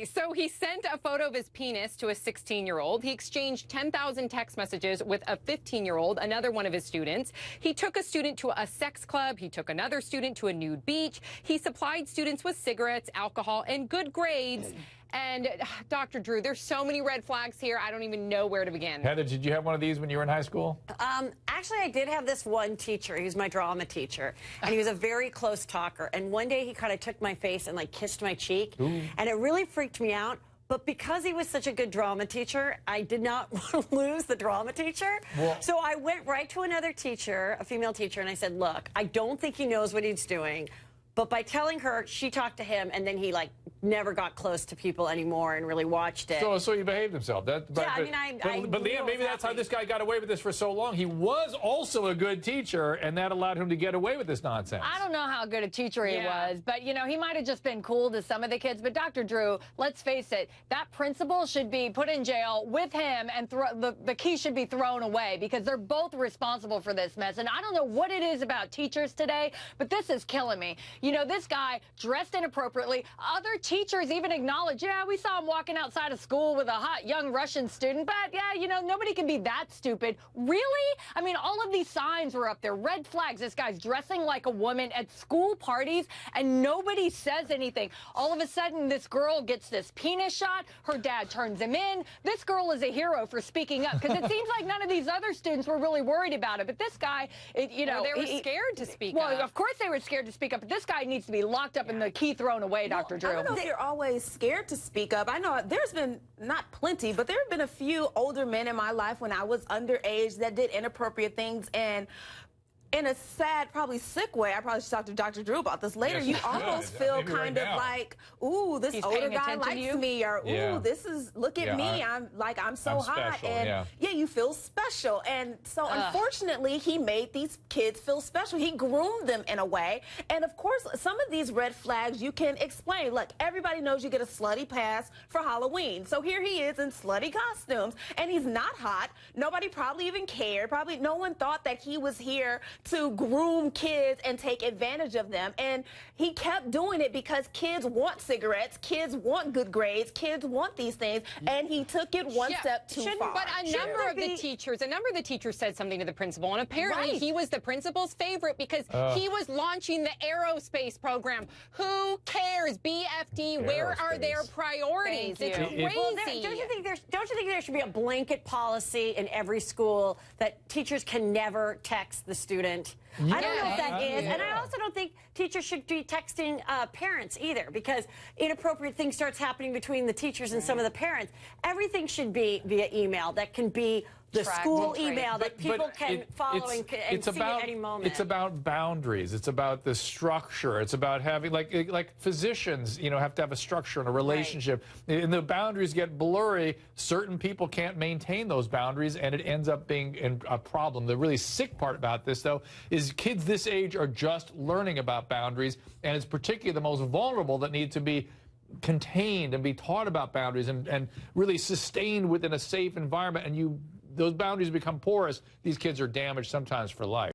Okay, so he sent a photo of his penis to a 16-year-old. He exchanged 10,000 text messages with a 15-year-old, another one of his students. He took a student to a sex club. He took another student to a nude beach. He supplied students with cigarettes, alcohol, and good grades. And Dr. Drew, there's so many red flags here, I don't even know where to begin. Heather, did you have one of these when you were in high school? Actually, I did have this one teacher. He was my drama teacher, and he was a very close talker. And one day he kind of took my face and like kissed my cheek, and it really freaked me out. But because he was such a good drama teacher, I did not want to lose the drama teacher. Well, so I went right to another teacher, a female teacher, and I said, look, I don't think he knows what he's doing. But by telling her, she talked to him, and then he, like, never got close to people anymore and really watched it. So he behaved himself. But Leah, maybe that's how this guy got away with this for so long. He was also a good teacher, and that allowed him to get away with this nonsense. I don't know how good a teacher he was, but, you know, he might have just been cool to some of the kids. But, Dr. Drew, let's face it, that principal should be put in jail with him, and the key should be thrown away because they're both responsible for this mess. And I don't know what it is about teachers today, but this is killing me. You know, this guy dressed inappropriately. Other teachers even acknowledge, yeah, we saw him walking outside of school with a hot young Russian student, but yeah, you know, nobody can be that stupid. Really? I mean, all of these signs were up there, red flags. This guy's dressing like a woman at school parties, and nobody says anything. All of a sudden, this girl gets this penis shot. Her dad turns him in. This girl is a hero for speaking up, because it seems like none of these other students were really worried about it. But this guy, you know, they were scared to speak up. Well, of course they were scared to speak up, but this guy needs to be locked up and the key thrown away, Dr. Drew. I don't know if they're always scared to speak up. I know there's been, not plenty, but there have been a few older men in my life when I was underage that did inappropriate things, and in a sad, probably sick way, I probably should talk to Dr. Drew about this later, you almost feel kind of like, ooh, this older guy likes me, or ooh, this is, look at me, I'm so hot, special, and yeah, you feel special. And so unfortunately, he made these kids feel special. He groomed them in a way. And of course, some of these red flags you can explain. Look, everybody knows you get a slutty pass for Halloween. So here he is in slutty costumes, and he's not hot. Nobody probably even cared. Probably no one thought that he was here to groom kids and take advantage of them. And he kept doing it because kids want cigarettes, kids want good grades, kids want these things, and he took it one step too far. But a number of the teachers said something to the principal, and apparently he was the principal's favorite because he was launching the aerospace program. Who cares? BFD, where are their priorities? It's crazy. Well, don't you think there should be a blanket policy in every school that teachers can never text the student? I don't know if that is. And I also don't think teachers should be texting parents either, because inappropriate things starts happening between the teachers and some of the parents. Everything should be via email. That can be the school email that people can follow and see at any moment. It's about boundaries. It's about the structure. It's about having, like physicians, you know, have to have a structure and a relationship. And the boundaries get blurry. Certain people can't maintain those boundaries, and it ends up being a problem. The really sick part about this, though, is kids this age are just learning about boundaries, and it's particularly the most vulnerable that need to be contained and be taught about boundaries and really sustained within a safe environment. And those boundaries become porous. These kids are damaged sometimes for life.